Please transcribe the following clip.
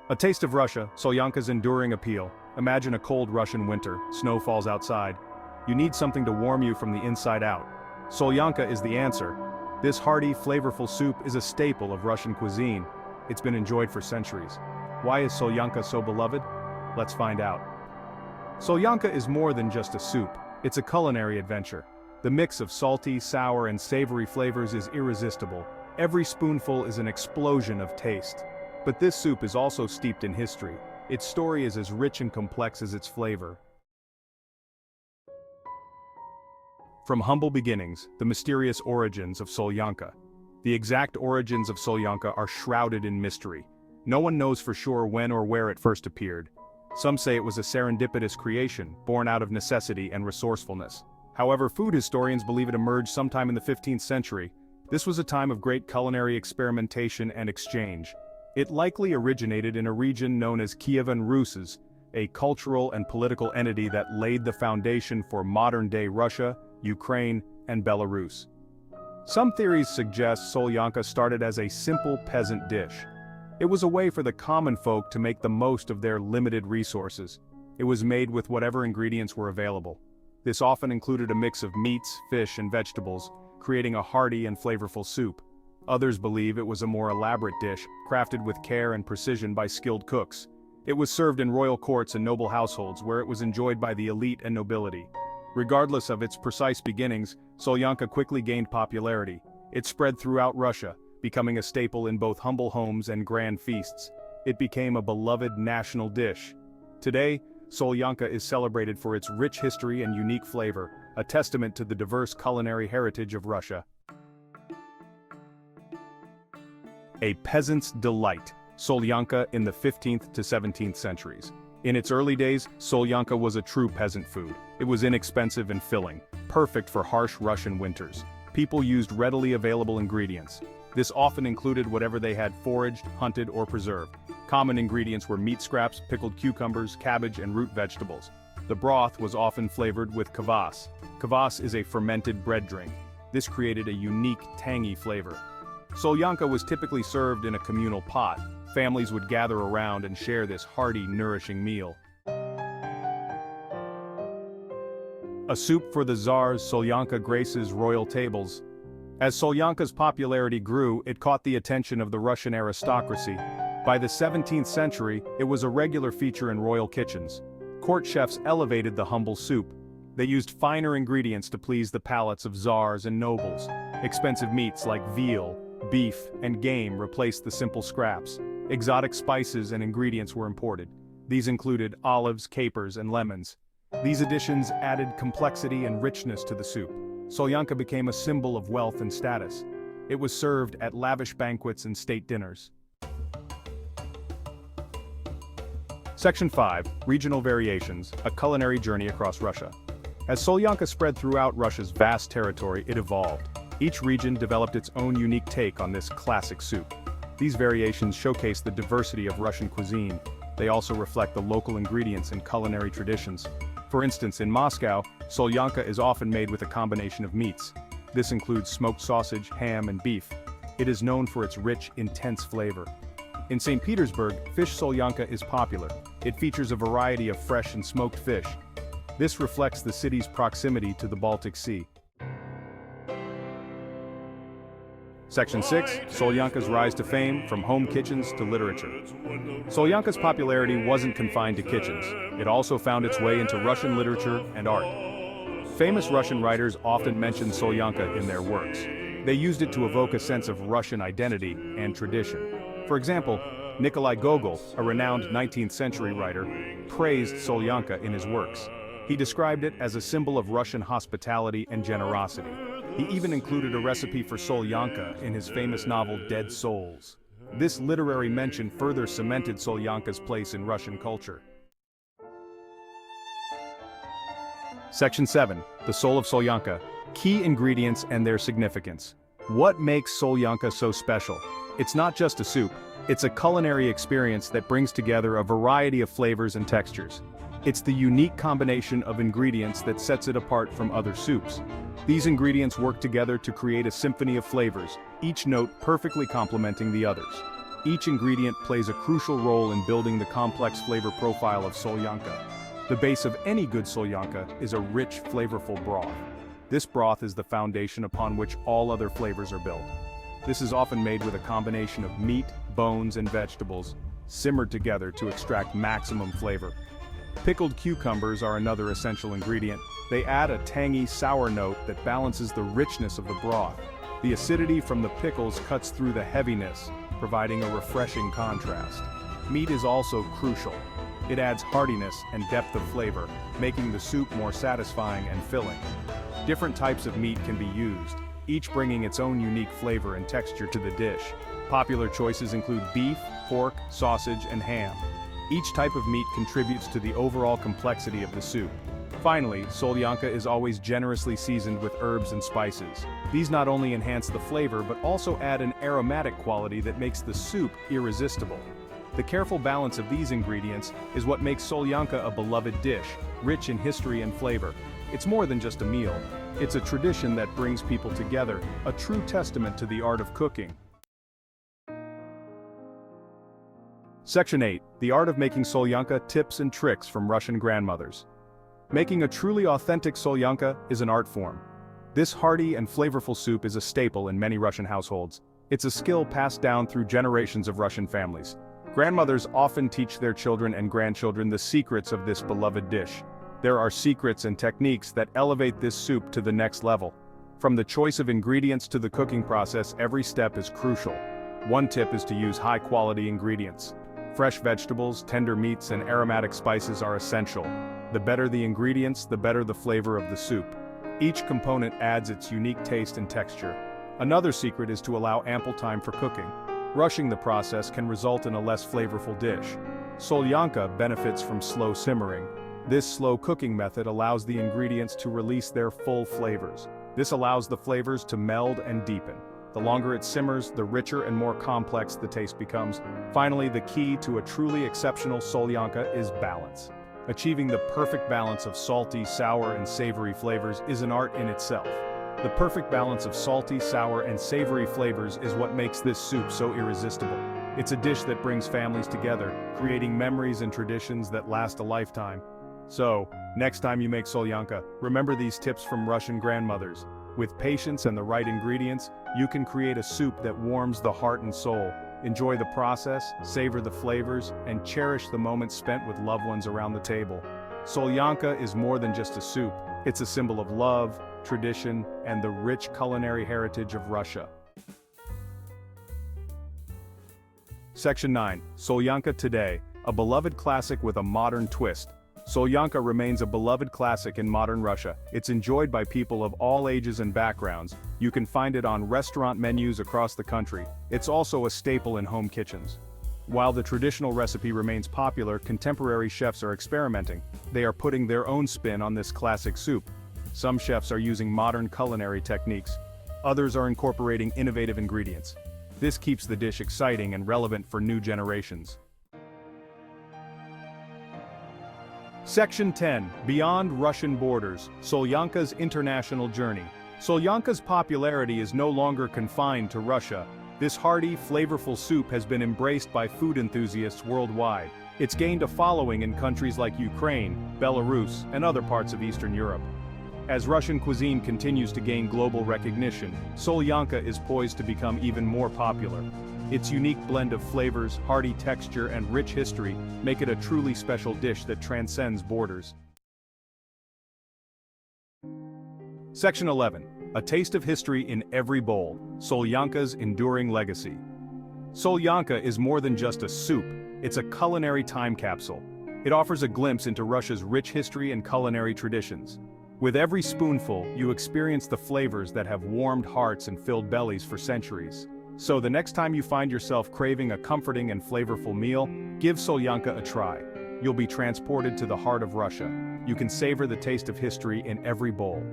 A taste of Russia, Solyanka's enduring appeal. Imagine a cold Russian winter, snow falls outside. You need something to warm you from the inside out. Solyanka is the answer. This hearty, flavorful soup is a staple of Russian cuisine. It's been enjoyed for centuries. Why is Solyanka so beloved? Let's find out. Solyanka is more than just a soup. It's a culinary adventure. The mix of salty, sour, and savory flavors is irresistible. Every spoonful is an explosion of taste. But this soup is also steeped in history. Its story is as rich and complex as its flavor. From humble beginnings, the mysterious origins of Solyanka. The exact origins of Solyanka are shrouded in mystery. No one knows for sure when or where it first appeared. Some say it was a serendipitous creation, born out of necessity and resourcefulness. However, food historians believe it emerged sometime in the 15th century. This was a time of great culinary experimentation and exchange. It likely originated in a region known as Kievan Rus, a cultural and political entity that laid the foundation for modern-day Russia, Ukraine, and Belarus. Some theories suggest Solyanka started as a simple peasant dish. It was a way for the common folk to make the most of their limited resources. It was made with whatever ingredients were available. This often included a mix of meats, fish, and vegetables, creating a hearty and flavorful soup. Others believe it was a more elaborate dish, crafted with care and precision by skilled cooks. It was served in royal courts and noble households where it was enjoyed by the elite and nobility. Regardless of its precise beginnings, Solyanka quickly gained popularity. It spread throughout Russia, becoming a staple in both humble homes and grand feasts. It became a beloved national dish. Today, Solyanka is celebrated for its rich history and unique flavor, a testament to the diverse culinary heritage of Russia. A peasant's delight, Solyanka in the 15th to 17th centuries. In its early days, Solyanka was a true peasant food. It was inexpensive and filling, perfect for harsh Russian winters. People used readily available ingredients. This often included whatever they had foraged, hunted, or preserved. Common ingredients were meat scraps, pickled cucumbers, cabbage, and root vegetables. The broth was often flavored with kvass. Kvass is a fermented bread drink. This created a unique, tangy flavor. Solyanka was typically served in a communal pot. Families would gather around and share this hearty, nourishing meal. A soup for the czars, Solyanka graces royal tables. As Solyanka's popularity grew, it caught the attention of the Russian aristocracy. By the 17th century, it was a regular feature in royal kitchens. Court chefs elevated the humble soup. They used finer ingredients to please the palates of czars and nobles. Expensive meats like veal, beef, and game replaced the simple scraps. Exotic spices and ingredients were imported. These included olives, capers, and lemons. These additions added complexity and richness to the soup. Solyanka became a symbol of wealth and status. It was served at lavish banquets and state dinners. Section 5. Regional Variations, a culinary journey across Russia. As Solyanka spread throughout Russia's vast territory, it evolved. Each region developed its own unique take on this classic soup. These variations showcase the diversity of Russian cuisine. They also reflect the local ingredients and culinary traditions. For instance, in Moscow, Solyanka is often made with a combination of meats. This includes smoked sausage, ham, and beef. It is known for its rich, intense flavor. In St. Petersburg, fish Solyanka is popular. It features a variety of fresh and smoked fish. This reflects the city's proximity to the Baltic Sea. Section 6. Solyanka's rise to fame, from home kitchens to literature. Solyanka's popularity wasn't confined to kitchens. It also found its way into Russian literature and art. Famous Russian writers often mentioned Solyanka in their works. They used it to evoke a sense of Russian identity and tradition. For example, Nikolai Gogol, a renowned 19th century writer, praised Solyanka in his works. He described it as a symbol of Russian hospitality and generosity. He even included a recipe for Solyanka in his famous novel Dead Souls. This literary mention further cemented Solyanka's place in Russian culture. Section 7. The Soul of Solyanka. Key ingredients and their significance. What makes Solyanka so special? It's not just a soup. It's a culinary experience that brings together a variety of flavors and textures. It's the unique combination of ingredients that sets it apart from other soups. These ingredients work together to create a symphony of flavors, each note perfectly complementing the others. Each ingredient plays a crucial role in building the complex flavor profile of Solyanka. The base of any good Solyanka is a rich, flavorful broth. This broth is the foundation upon which all other flavors are built. This is often made with a combination of meat, bones, and vegetables, simmered together to extract maximum flavor. Pickled cucumbers are another essential ingredient. They add a tangy, sour note that balances the richness of the broth. The acidity from the pickles cuts through the heaviness, providing a refreshing contrast. Meat is also crucial. It adds heartiness and depth of flavor, making the soup more satisfying and filling. Different types of meat can be used, each bringing its own unique flavor and texture to the dish. Popular choices include beef, pork, sausage, and ham. Each type of meat contributes to the overall complexity of the soup. Finally, Solyanka is always generously seasoned with herbs and spices. These not only enhance the flavor but also add an aromatic quality that makes the soup irresistible. The careful balance of these ingredients is what makes Solyanka a beloved dish, rich in history and flavor. It's more than just a meal. It's a tradition that brings people together, a true testament to the art of cooking. Section 8. The Art of Making Solyanka, Tips and Tricks from Russian Grandmothers. Making a truly authentic Solyanka is an art form. This hearty and flavorful soup is a staple in many Russian households. It's a skill passed down through generations of Russian families. Grandmothers often teach their children and grandchildren the secrets of this beloved dish. There are secrets and techniques that elevate this soup to the next level. From the choice of ingredients to the cooking process, every step is crucial. One tip is to use high-quality ingredients. Fresh vegetables, tender meats, and aromatic spices are essential. The better the ingredients, the better the flavor of the soup. Each component adds its unique taste and texture. Another secret is to allow ample time for cooking. Rushing the process can result in a less flavorful dish. Solyanka benefits from slow simmering. This slow cooking method allows the ingredients to release their full flavors. This allows the flavors to meld and deepen. The longer it simmers, the richer and more complex the taste becomes. Finally, the key to a truly exceptional Solyanka is balance. Achieving the perfect balance of salty, sour, and savory flavors is an art in itself. The perfect balance of salty, sour, and savory flavors is what makes this soup so irresistible. It's a dish that brings families together, creating memories and traditions that last a lifetime. So, next time you make Solyanka, remember these tips from Russian grandmothers. With patience and the right ingredients, you can create a soup that warms the heart and soul. Enjoy the process, savor the flavors, and cherish the moments spent with loved ones around the table. Solyanka is more than just a soup. It's a symbol of love, tradition, and the rich culinary heritage of Russia. Section 9. Solyanka Today, a beloved classic with a modern twist. Solyanka remains a beloved classic in modern Russia. It's enjoyed by people of all ages and backgrounds. You can find it on restaurant menus across the country. It's also a staple in home kitchens. While the traditional recipe remains popular, contemporary chefs are experimenting. They are putting their own spin on this classic soup. Some chefs are using modern culinary techniques. Others are incorporating innovative ingredients. This keeps the dish exciting and relevant for new generations. Section 10. Beyond Russian Borders, Solyanka's International Journey. Solyanka's popularity is no longer confined to Russia. This hearty, flavorful soup has been embraced by food enthusiasts worldwide. It's gained a following in countries like Ukraine, Belarus, and other parts of Eastern Europe. As Russian cuisine continues to gain global recognition, Solyanka is poised to become even more popular. Its unique blend of flavors, hearty texture, and rich history make it a truly special dish that transcends borders. Section 11. A taste of history in every bowl. Solyanka's enduring legacy. Solyanka is more than just a soup, it's a culinary time capsule. It offers a glimpse into Russia's rich history and culinary traditions. With every spoonful, you experience the flavors that have warmed hearts and filled bellies for centuries. So the next time you find yourself craving a comforting and flavorful meal, give Solyanka a try. You'll be transported to the heart of Russia. You can savor the taste of history in every bowl.